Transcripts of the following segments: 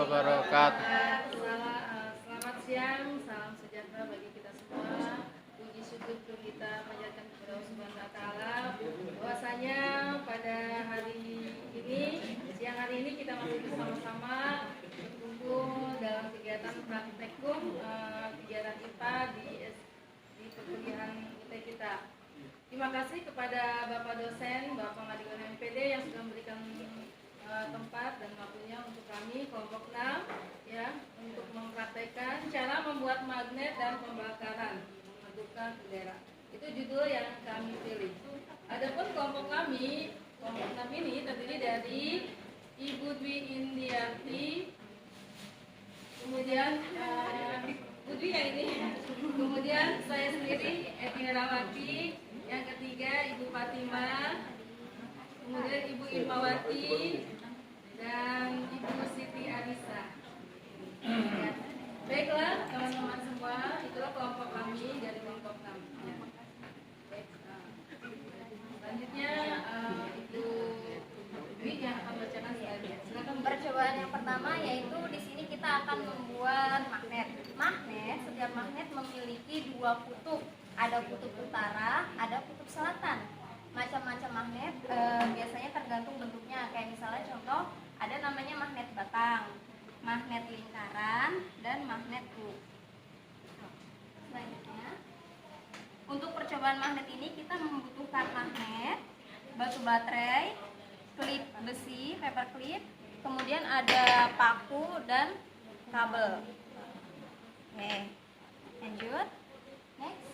wabarakatuh. Selamat siang, salam sejahtera bagi kita semua. Puji syukur kita panjatkan kepada Allah Subhanahu wa taala bahwasanya pada hari ini, siang hari ini kita masih bersama-sama berkumpul dalam kegiatan praktikum kegiatan IPA di perkuliahan IT kita. Terima kasih kepada Bapak dosen, Bapak Madiun MPD yang sudah memberikan tempat dan waktunya untuk kami kelompok 6 ya, untuk mempraktekkan cara membuat magnet dan pembakaran menghidupkan bendera. Itu judul yang kami pilih. Adapun kelompok kami, kelompok 6 ini terdiri dari Ibu Dwi Indiarti, kemudian Bu Dwi ya ini, kemudian saya sendiri Eti Herawati, yang ketiga Ibu Fatimah, kemudian Ibu Irmawati dan Ibu Siti Arisa. Ya. Baiklah teman-teman semua, itulah kelompok kami dari kelompok 6. Ya. Baik, selanjutnya Ibu Dwi yang akan bacakan slide-nya. Silakan. Percobaan yang pertama yaitu di sini kita akan membuat magnet. Magnet, setiap magnet memiliki dua kutub. Ada kutub utara, ada kutub selatan. Macam-macam magnet biasanya tergantung bentuknya. Kayak misalnya contoh, ada namanya magnet batang, magnet lingkaran, dan magnet loop. Selanjutnya, untuk percobaan magnet ini kita membutuhkan magnet, batu baterai, klip besi, paper clip, kemudian ada paku dan kabel. Oke, lanjut. Next,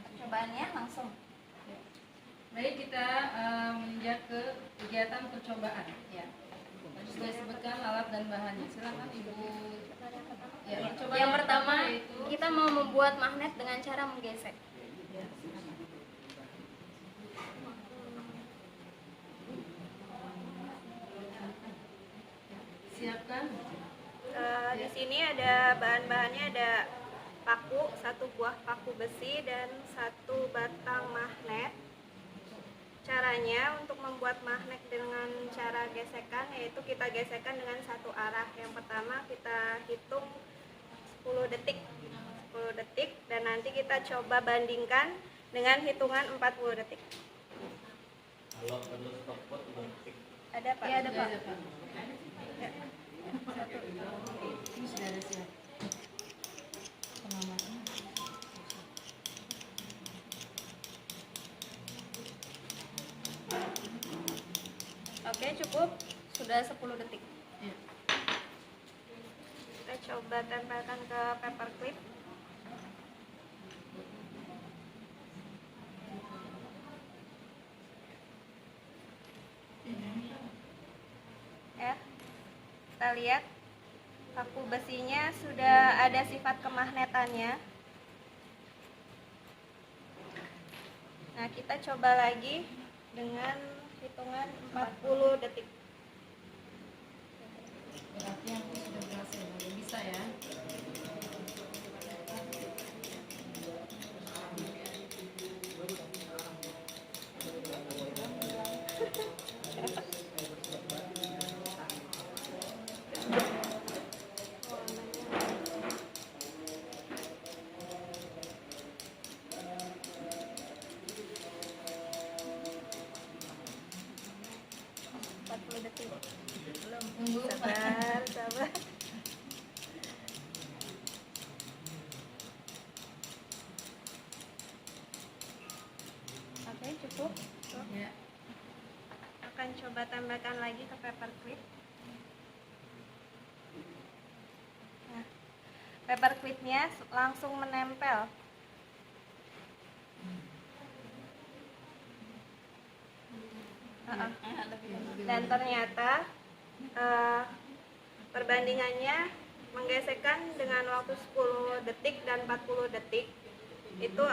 percobaannya langsung. Baik, kita menginjak ke kegiatan percobaan. Ya. Tadi sudah disebutkan alat dan bahannya. Silakan Ibu. Ya, percobaan Yang pertama, yaitu kita mau membuat magnet dengan cara menggesek. siapkan. Di sini ada bahan-bahannya, ada paku, satu buah paku besi dan satu batang magnet. Caranya untuk membuat magnet dengan cara gesekan yaitu kita gesekan dengan satu arah. Yang pertama kita hitung 10 detik dan nanti kita coba bandingkan dengan hitungan 40 detik. Ada Pak? Ya, ada Pak. Ya. Ini sudah ada siap. Pengamatnya. Oke, cukup. Sudah 10 detik. Ya. Kita coba tempelkan ke paper clip. Ya, kita lihat paku besinya sudah ada sifat kemagnetannya. Nah, kita coba lagi dengan hitungan 40 detik. Berarti aku sudah berhasil. Bisa ya. Tunggu. Sabar. Oke, cukup. Ya. Akan coba tambahkan lagi ke paper clip. Nah, paper clipnya langsung menempel. Dan ternyata perbandingannya menggesekkan dengan waktu 10 detik dan 40 detik itu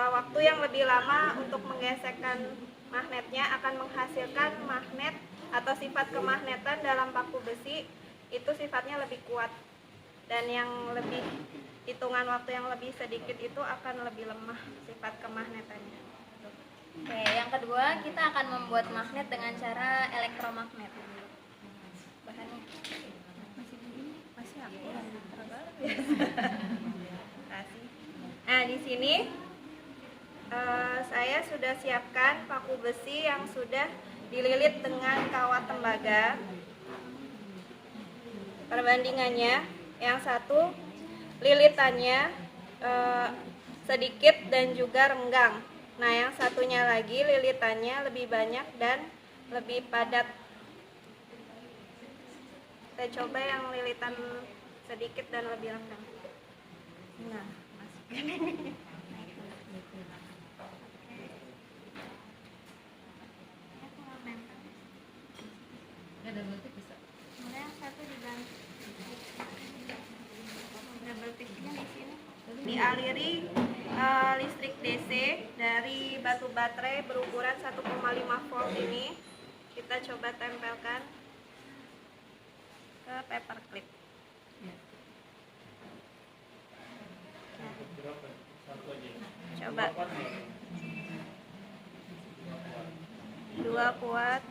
waktu yang lebih lama untuk menggesekkan magnetnya akan menghasilkan magnet atau sifat kemagnetan dalam paku besi itu sifatnya lebih kuat, dan yang lebih hitungan waktu yang lebih sedikit itu akan lebih lemah sifat kemagnetannya. Oke, yang kedua kita akan membuat magnet dengan cara elektromagnet. Bahannya Kasih. Nah, di sini saya sudah siapkan paku besi yang sudah dililit dengan kawat tembaga. Perbandingannya, yang satu lilitannya sedikit dan juga renggang. Nah, yang satunya lagi lilitannya lebih banyak dan lebih padat. Kita coba yang lilitan sedikit dan lebih renggang. Nah, masukkan. Ya, double tip bisa. Kemudian yang satu diganti. Double tipnya di sini. Dialiri listrik DC dari batu baterai berukuran 1,5 volt ini. Kita coba tempelkan ke paper clip. Coba 2 kuat.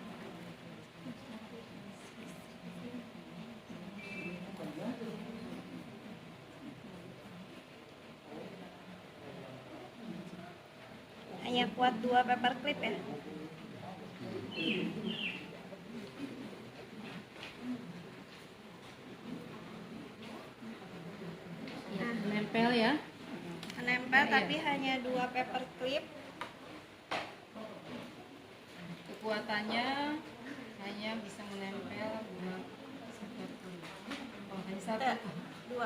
Hanya kuat 2 paper clip ya. Menempel ya. Menempel tapi hanya 2 paper clip. Kekuatannya hanya bisa menempel 2 seperti. Oh, hanya satu. 2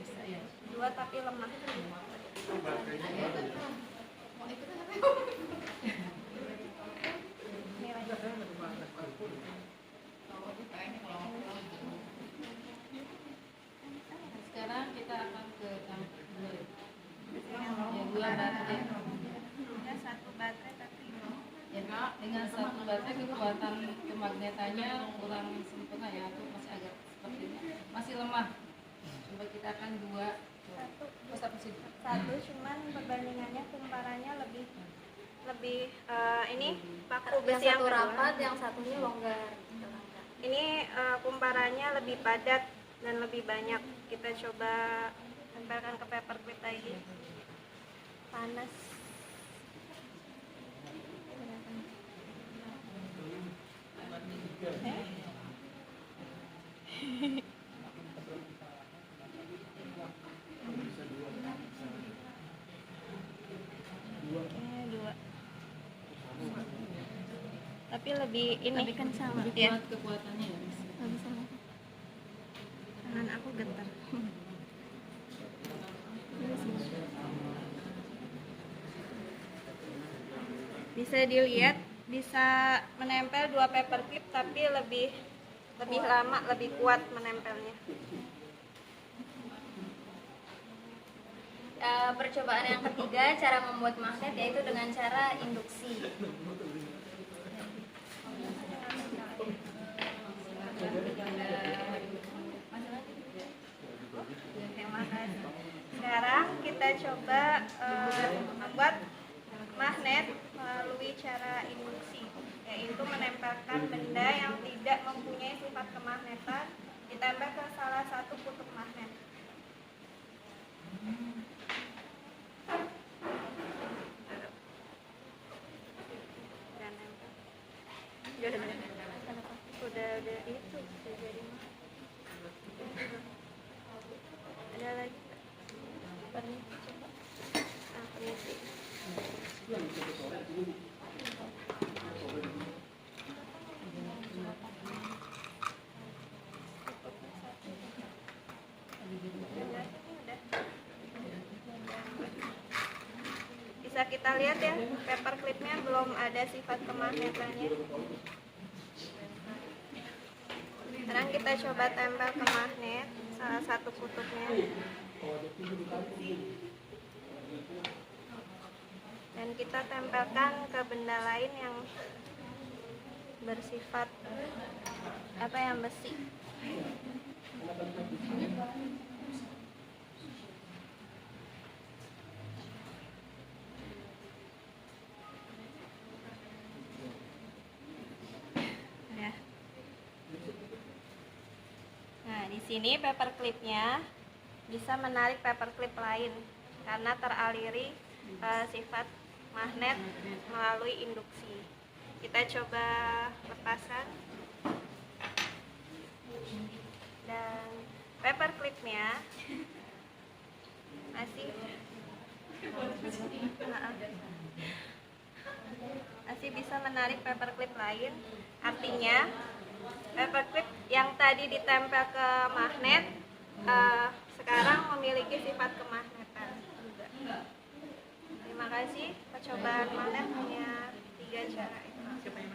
Bisa ya. 2 tapi lemah. Sekarang kita akan ke yang dua baterai. Ya, 1 baterai tapi Ya, dengan satu baterai kekuatan kemagnetannya kurang sempurna ya, atau masih agak seperti ini, masih lemah. Coba kita akan dua. Satu sini. satu, cuman perbandingannya kumparannya lebih ini paku Yang besi yang satu kedua. rapat, yang satunya longgar. Ini kumparannya lebih padat dan lebih banyak. Kita coba tempelkan ke paper clip lagi. Panas. Oke, 2. Tapi lebih ini. Tapi kan sama. Lebih Ya. kuat kekuatannya ya. Lebih sama. Tangan aku getar. Bisa dilihat, bisa menempel 2 paper clip tapi lebih lama, lebih kuat menempelnya. Percobaan yang ketiga, cara membuat magnet yaitu dengan cara induksi. Terima kasih. Sekarang kita coba membuat magnet melalui cara induksi, yaitu menempelkan benda yang tidak mempunyai sifat kemagnetan ditempel ke salah satu kutub magnet. Udah itu udah jadi mah. Ada lagi permisi coba. Permisi. Bisa kita lihat ya, paper clipnya belum ada sifat kemagnetannya. Sekarang kita coba tempel ke magnet salah satu kutubnya dan kita tempelkan ke benda lain yang bersifat yang besi. Ya. Nah, di sini paper clipnya bisa menarik paperclip lain karena teraliri sifat magnet melalui induksi. Kita coba lepaskan, dan paperclipnya masih bisa menarik paperclip lain. Artinya paperclip yang tadi ditempel ke magnet sekarang memiliki sifat kemagnetan juga. Terima kasih. Percobaan magnet hanya 3 cara itu.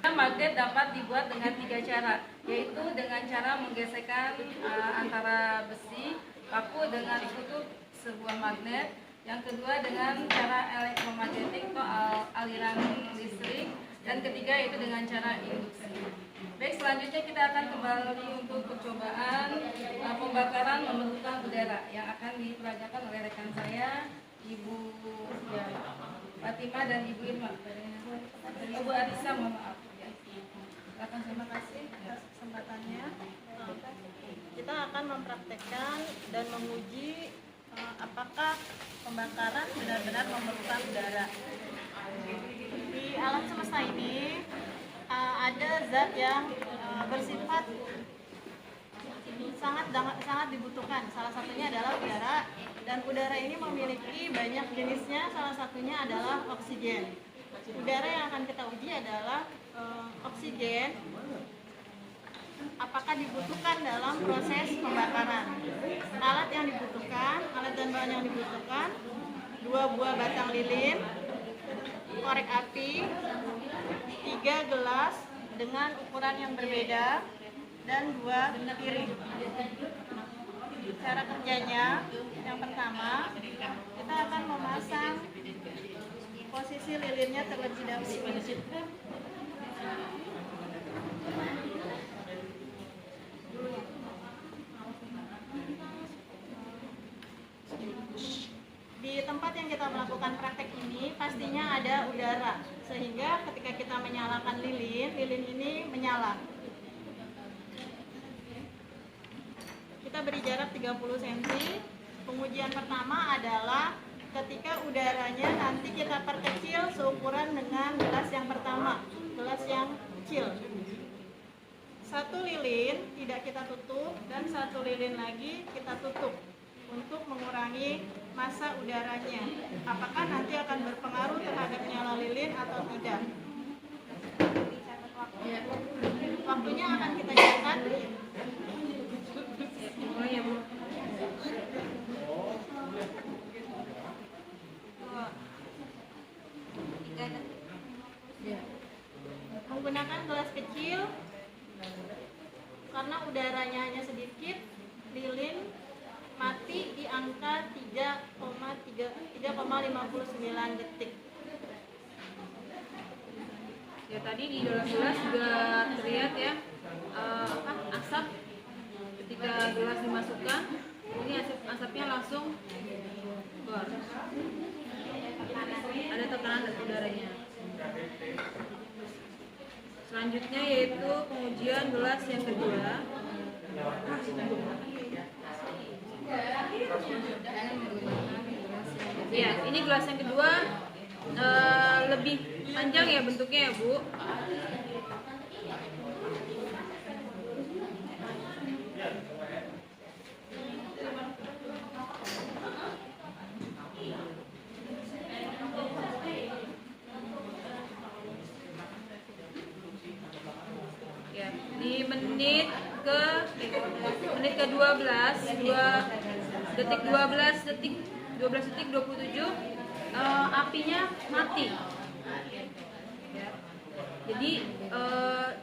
Magnet dapat dibuat dengan 3 cara, yaitu dengan cara menggesekkan antara besi paku dengan kutub sebuah magnet. Yang kedua dengan cara elektromagnetik atau aliran listrik, dan ketiga yaitu dengan cara induksi. Baik, selanjutnya kita akan kembali untuk percobaan pembakaran membentukkan udara yang akan dipelajarkan oleh rekan saya, Ibu Fatima dan Ibu Irma. Ibu Arisa, mohon maaf. Silakan, terima kasih atas kesempatannya. Kita akan mempraktekkan dan menguji apakah pembakaran benar-benar memerlukan udara. Di alam semesta ini ada zat yang bersifat sangat dibutuhkan. Salah satunya adalah udara, dan udara ini memiliki banyak jenisnya. Salah satunya adalah oksigen. Udara yang akan kita uji adalah oksigen. Apakah dibutuhkan dalam proses pembakaran? Alat yang dibutuhkan, alat dan bahan yang dibutuhkan: 2 buah batang lilin, korek api, 3 gelas dengan ukuran yang berbeda, dan 2 piring. Cara kerjanya, yang pertama, kita akan memasang posisi lilinnya terlebih dahulu. Di tempat yang kita melakukan praktek ini pastinya ada udara, sehingga ketika kita menyalakan lilin ini menyala. Kita beri jarak 30 cm. Pengujian pertama adalah ketika udaranya nanti kita perkecil seukuran dengan gelas yang pertama, gelas yang kecil. 1 lilin tidak kita tutup, dan 1 lilin lagi kita tutup untuk mengurangi massa udaranya. Apakah nanti akan berpengaruh terhadap nyala lilin atau tidak? Waktunya akan kita catat. Menggunakan gelas kecil, karena udaranya hanya sedikit, lilin mati di angka 3,59 detik. Ya, tadi di dalam gelas juga terlihat ya asap ketika gelas dimasukkan. Ini asapnya langsung keluar. Ada tekanan udaranya. Selanjutnya yaitu pengujian gelas yang kedua. Ya, ini gelas yang kedua lebih panjang ya bentuknya ya, Bu. Ya, di menit ke-12, detik 27, apinya mati. Jadi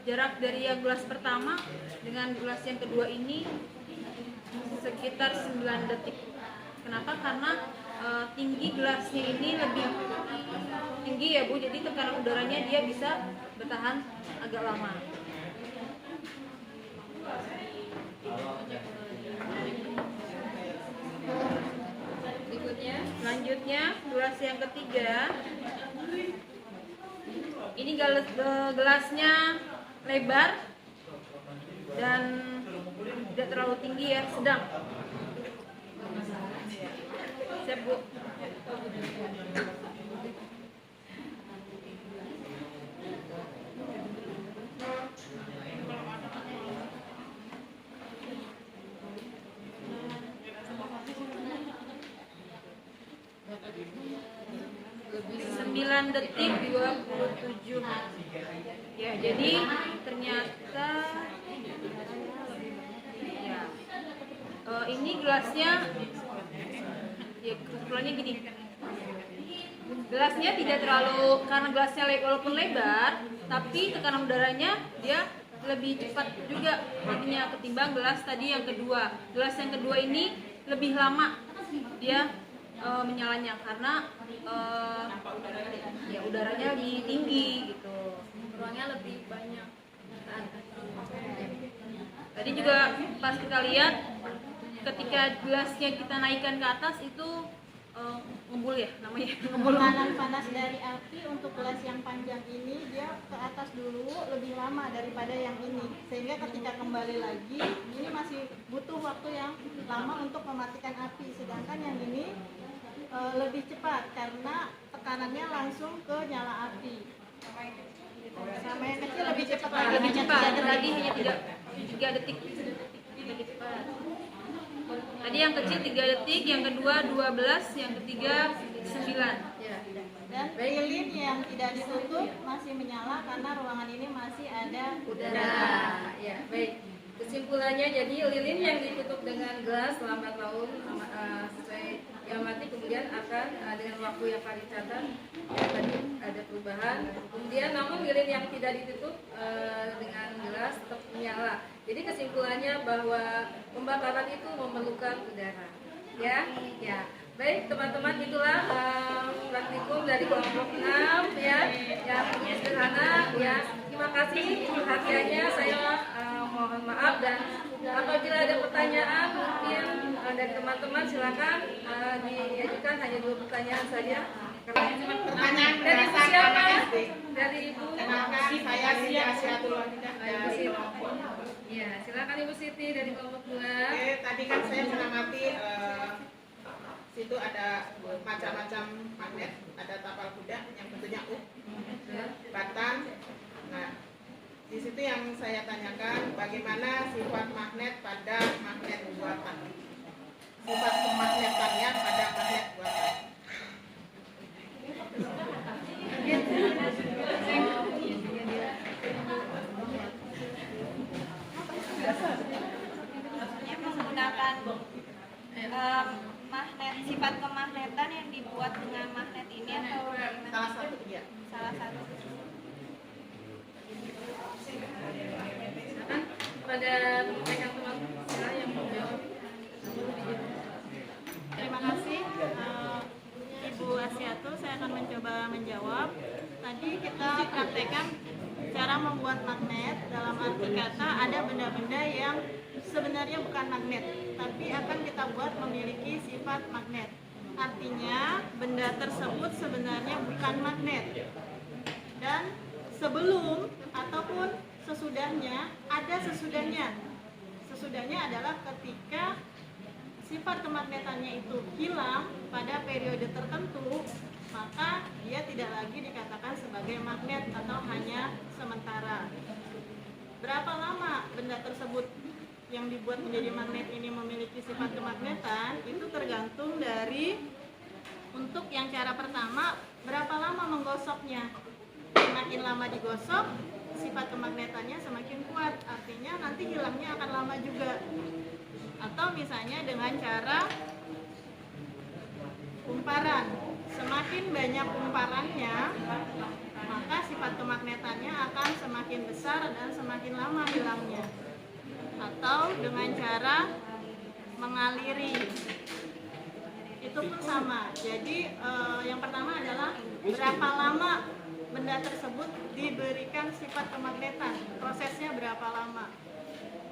jarak dari yang gelas pertama dengan gelas yang kedua ini sekitar 9 detik. Kenapa? Karena tinggi gelasnya ini lebih tinggi ya, Bu. Jadi tekanan udaranya dia bisa bertahan agak lama. Selanjutnya gelas yang ketiga. Ini gelasnya lebar dan tidak terlalu tinggi ya, sedang. Bu. 9 detik 27. Ya, jadi ternyata ya, ini gelasnya ya kesimpulannya gini. Gelasnya tidak terlalu, karena gelasnya walaupun lebar, tapi tekanan udaranya dia lebih cepat juga artinya ketimbang gelas tadi yang kedua. Gelas yang kedua ini lebih lama dia menyalanya karena ya udaranya lebih tinggi gitu, ruangnya lebih banyak. Tadi juga pas kita lihat ketika gelasnya kita naikkan ke atas itu ngebul ya namanya, ngebul. Tekanan panas dari api untuk gelas yang panjang ini dia ke atas dulu lebih lama daripada yang ini, sehingga ketika kembali lagi ini masih butuh waktu yang lama untuk mematikan api, sedangkan yang ini lebih cepat karena tekanannya langsung ke nyala api. Sama yang kecil lebih cepat lagi, Lebih cepat. Tadi detik. hanya 3 detik. Lebih cepat. Tadi yang kecil 3 detik, yang kedua 12, yang ketiga 9. Ya. Dan lilin yang tidak ditutup masih menyala karena ruangan ini masih ada Udara. Ya, baik. Kesimpulannya jadi lilin yang ditutup dengan gelas lambat laun sesuai yang mati kemudian akan dengan waktu yang kali catat ya, tadi ada perubahan. Kemudian namun lilin yang tidak ditutup dengan gelas tetap menyala. Jadi kesimpulannya bahwa pembakaran itu memerlukan udara. Ya, ya. Baik teman-teman, itulah praktikum dari kelompok 6 ya, yang sederhana ya. Terima kasih perhatiannya. Saya mohon maaf dan apabila ada pertanyaan mungkin dari teman-teman silakan diajukan, hanya 2 pertanyaan saja. pertanyaan Dari ibu berdasarkan siapa? SD. Dari ibu. Kenalkan, saya Siti Asiatul Walidah Ibu dari Siti. kelompok 6. Ya, silakan Ibu Siti dari kelompok 2. Oke, tadi kan saya mengamati situ ada macam-macam magnet, ada tapal kuda yang bentuknya U, batang. Nah, di situ yang saya tanyakan bagaimana sifat magnet pada magnet buatan, sifat kemagnetannya pada magnet buatan. Menggunakan magnet, sifat kemagnetan yang dibuat dengan magnet ini atau bagaimana? Salah satu dia. Salah satu. Silakan pada rekan teman saya yang mau jawab. Terima kasih Ibu Asiatul, saya akan mencoba menjawab. Tadi kita praktekkan cara membuat magnet. Dalam arti kata ada benda-benda yang sebenarnya bukan magnet, tapi akan kita buat memiliki sifat magnet. Artinya benda tersebut sebenarnya bukan magnet. Dan sebelum ataupun sesudahnya, ada sesudahnya. Sesudahnya adalah ketika sifat kemagnetannya itu hilang pada periode tertentu, maka dia tidak lagi dikatakan sebagai magnet atau hanya sementara. Berapa lama benda tersebut yang dibuat menjadi magnet ini memiliki sifat kemagnetan, itu tergantung dari, untuk yang cara pertama, berapa lama menggosoknya. Semakin lama digosok, sifat kemagnetannya semakin kuat, artinya nanti hilangnya akan lama juga. Atau misalnya dengan cara kumparan, semakin banyak kumparannya, maka sifat kemagnetannya akan semakin besar dan semakin lama hilangnya. Atau dengan cara mengaliri, itu pun sama. Jadi yang pertama adalah berapa lama benda tersebut diberikan sifat kemagnetan, prosesnya berapa lama.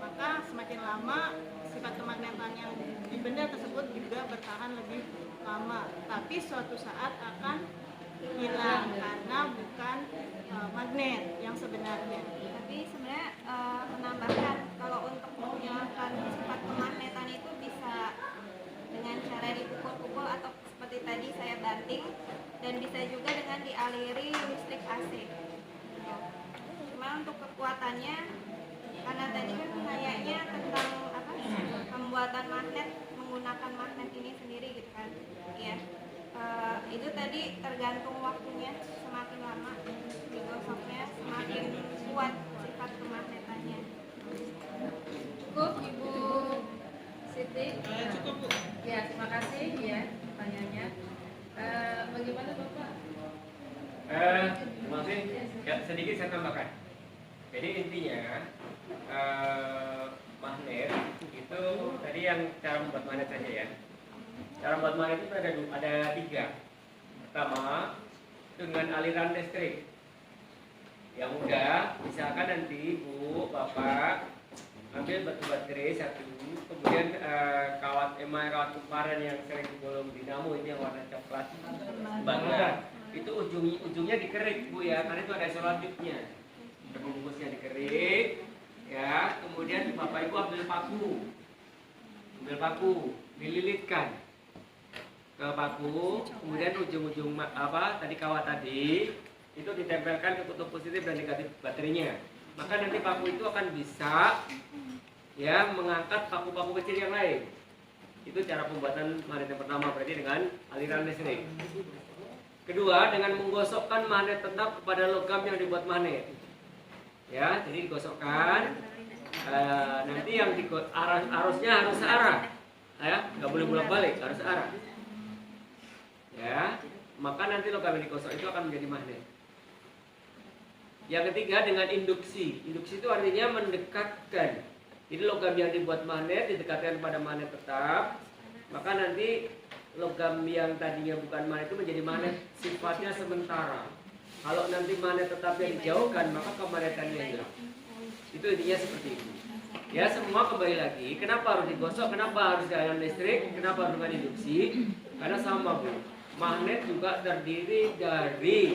Maka semakin lama sifat kemagnetan yang di benda tersebut juga bertahan lebih lama, tapi suatu saat akan hilang karena bukan magnet yang sebenarnya. Tapi sebenarnya menambahkan kalau untuk menghilangkan sifat kemagnetan itu bisa dengan cara dipukul-pukul atau seperti seperti tadi saya banting, dan bisa juga dengan dialiri listrik AC. Cuma untuk kekuatannya, karena tadi kan kayaknya tentang apa pembuatan magnet, menggunakan magnet ini sendiri gitu kan, ya. Itu tadi tergantung waktunya, semakin lama digosoknya semakin kuat sifat kemagnetannya. Cukup Ibu Siti? Cukup Bu. Ya, terima kasih ya pertanyaannya. Bagaimana Bapak? Terima kasih. Ya, sedikit saya tambahkan. Jadi intinya magnet itu tadi yang cara membuat magnet saja ya. Cara membuat magnet itu ada 3. Pertama, dengan aliran listrik. Yang mudah, misalkan nanti Ibu, Bapak ambil batu baterai 1, kemudian kawat kumparan yang sering digolong dinamo ini yang warna coklat, bakar. Itu ujungnya dikerik Bu ya, karena itu ada isolatifnya. Bungkusnya dikerik, ya. Kemudian Bapak Ibu ambil paku, dililitkan ke paku, kemudian ujung-ujung tadi kawat tadi itu ditempelkan ke kutub positif dan negatif baterainya. Maka nanti paku itu akan bisa ya mengangkat paku-paku kecil yang lain. Itu cara pembuatan magnet yang pertama, berarti dengan aliran listrik. Kedua, dengan menggosokkan magnet tetap kepada logam yang dibuat magnet. Ya, jadi digosokkan. Nanti yang arusnya harus searah, ya, nggak boleh bolak-balik, harus searah. Ya, maka nanti logam yang digosok itu akan menjadi magnet. Yang ketiga, dengan induksi. Induksi itu artinya mendekatkan. Jadi logam yang dibuat magnet didekatkan pada magnet tetap, maka nanti logam yang tadinya bukan magnet itu menjadi magnet, sifatnya sementara. Kalau nanti magnet tetapnya dijauhkan, maka kemagnetannya hilang. Itu intinya seperti itu. Ya, semua kembali lagi. Kenapa harus digosok? Kenapa harus dengan listrik? Kenapa harus dengan induksi? Karena sama Bu. Magnet juga terdiri dari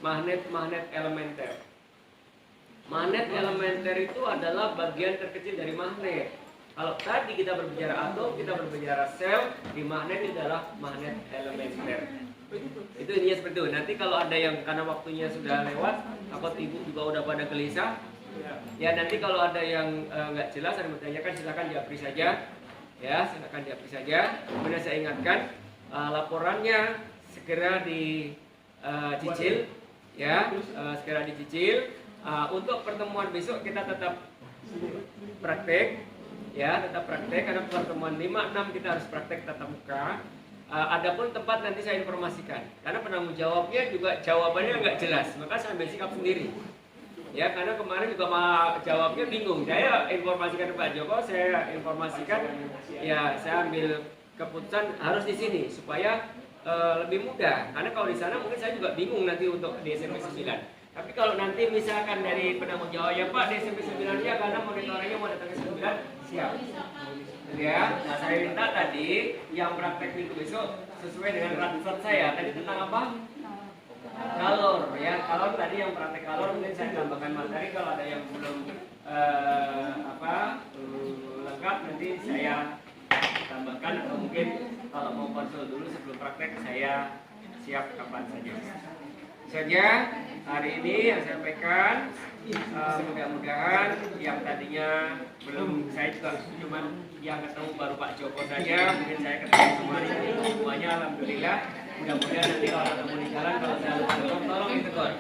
magnet-magnet elementer. Magnet elementer itu adalah bagian terkecil dari magnet. Kalau tadi kita berbicara atom, kita berbicara sel, di magnet itu adalah magnet elementer. Itu intinya seperti itu. Nanti kalau ada yang karena waktunya sudah lewat, takut Ibu juga udah pada gelisah. Ya, nanti kalau ada yang nggak jelas, ada yang bertanyakan, silakan japri saja. Ya, silakan japri saja. Kemudian saya ingatkan, laporannya segera dicicil. Ya, segera dicicil. Untuk pertemuan besok kita tetap praktek, ya, tetap praktek karena pertemuan 5-6 kita harus praktek tatap muka. Adapun tempat nanti saya informasikan, karena penanggung jawabnya juga jawabannya nggak jelas, maka saya ambil sikap sendiri. Ya, karena kemarin juga jawabnya bingung. Saya informasikan ke Pak Joko, saya informasikan, ya, saya ambil keputusan harus di sini supaya lebih mudah. Karena kalau di sana mungkin saya juga bingung nanti untuk di SMP 9. Tapi kalau nanti misalkan dari penanggung jawabnya Pak di SMP 9-nya karena monitoringnya mau datang ke 9, siap. Ya, nah saya minta tadi yang praktek minggu besok sesuai dengan ratusan saya. Tadi tentang apa? Kalor, ya. Kalor tadi yang praktek kalor mungkin saya tambahkan materi. Kalau ada yang belum lengkap nanti saya tambahkan, atau mungkin kalau mau konsul dulu sebelum praktek saya siap kapan saja hari ini yang saya sampaikan. Mudah-mudahan yang tadinya belum, saya juga cuman yang ketemu baru Pak Joko saja, mungkin saya ketemu semuanya alhamdulillah. Mudah-mudahan nanti kalau ketemu di jalan, kalau saya lupa tolong ditegur.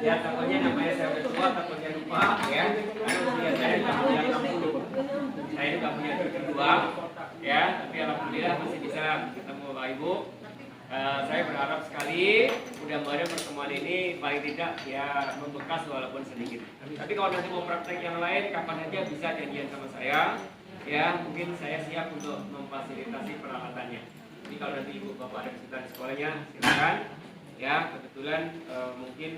Ya, takutnya namanya saya udah tua, takutnya lupa ya. Karena usia saya sudah punya 60. Saya juga punya cucu 2 ya, tapi alhamdulillah masih bisa ketemu Bapak Ibu. Saya berharap sekali mudah-mudahan pertemuan ini paling tidak ya membekas walaupun sedikit. Tapi kalau nanti mau praktek yang lain kapan aja bisa janjian sama saya. Ya, mungkin saya siap untuk memfasilitasi peralatannya. Jadi kalau nanti Ibu Bapak ada kesulitan di sekolahnya silakan. Ya, kebetulan mungkin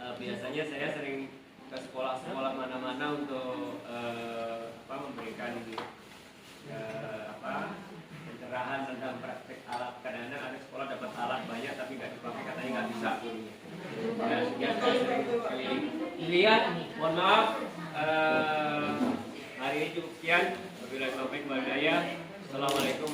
biasanya saya sering ke sekolah-sekolah mana-mana untuk memberikan pencerahan tentang praktek alat. Kadang-kadang ada sekolah dapat alat banyak tapi nggak dipakai, katanya nggak bisa gurunya. Ya, saya sering keliling. Lihat, mohon maaf, hari ini cukup sekian. Wabillahi taufiq wal hidayah. Assalamualaikum